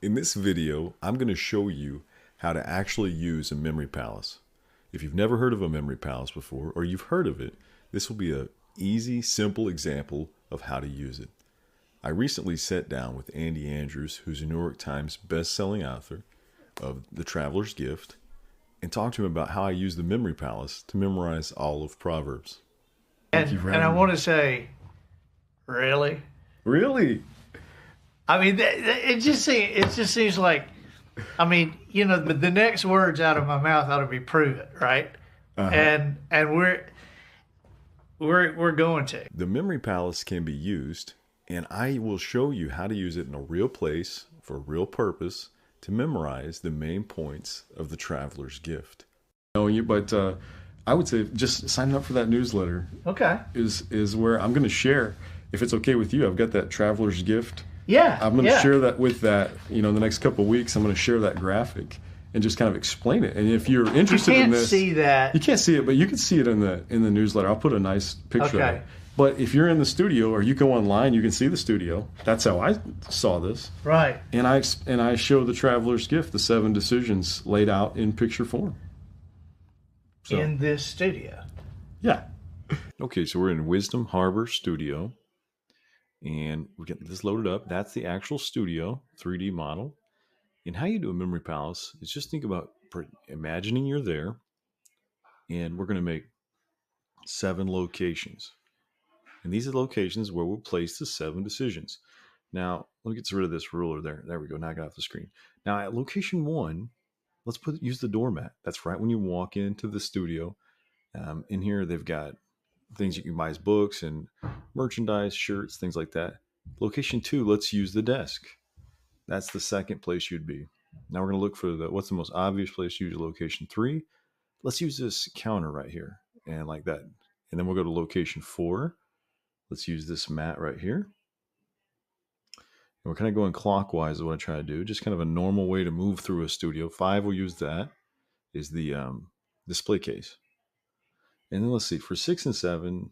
In this video, I'm going to show you how to actually use a memory palace. If you've never heard of a memory palace before, or you've heard of it, this will be an easy, simple example of how to use it. I recently sat down with Andy Andrews, who's a New York Times best-selling author of The Traveler's Gift, and talked to him about how I use the memory palace to memorize all of Proverbs. And I want to say, really? Really? I mean, it just seems like, I mean, you know, the next words out of my mouth ought to be prove it, right? And we're going to. The memory palace can be used, and I will show you how to use it in a real place for a real purpose to memorize the main points of the Traveler's Gift. But I would say just sign up for that newsletter. Okay. Is where I'm going to share, if it's okay with you. I've got that Traveler's Gift. Yeah. I'm going to share that with that. The next couple of weeks, I'm going to share that graphic and just kind of explain it. And if you're interested in this, see that. You can't see it, but you can see it in the newsletter. I'll put a nice picture of it. But if you're in the studio or you go online, you can see the studio. That's how I saw this. Right. And I show the Traveler's Gift, the 7 decisions laid out in picture form. So, in this studio. Yeah. Okay, so we're in Wisdom Harbour Studio, and we're getting this loaded up. That's the actual studio 3D model. And how you do a memory palace is just think about imagining you're there, and we're going to make 7 locations. And these are locations where we'll place the 7 decisions. Now, let me get rid of this ruler there. There we go. Now I got off the screen. Now at location 1, let's use the doormat. That's right when you walk into the studio. In here, they've got things you can buy as books and merchandise, shirts, things like that. Location 2, let's use the desk. That's the second place you'd be. Now we're going to look for what's the most obvious place to use. Location 3. Let's use this counter right here and like that. And then we'll go to location 4. Let's use this mat right here. And we're kind of going clockwise is what I try to do. Just kind of a normal way to move through a studio. 5, we'll use that, is the display case. And then let's see, for 6 and 7,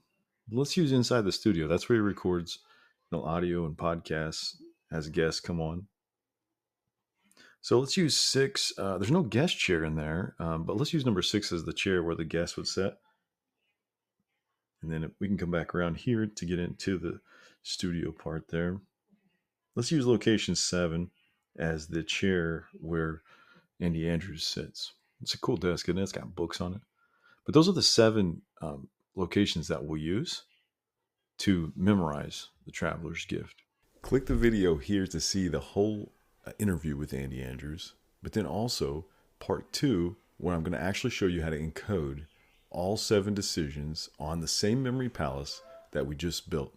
let's use inside the studio. That's where he records audio and podcasts as guests come on. So let's use 6. There's no guest chair in there, but let's use number 6 as the chair where the guest would sit. And then we can come back around here to get into the studio part there. Let's use location 7 as the chair where Andy Andrews sits. It's a cool desk, isn't it? It's got books on it. But those are the 7 locations that we'll use to memorize the Traveler's Gift. Click the video here to see the whole interview with Andy Andrews, but then also part 2, where I'm going to actually show you how to encode all 7 decisions on the same memory palace that we just built.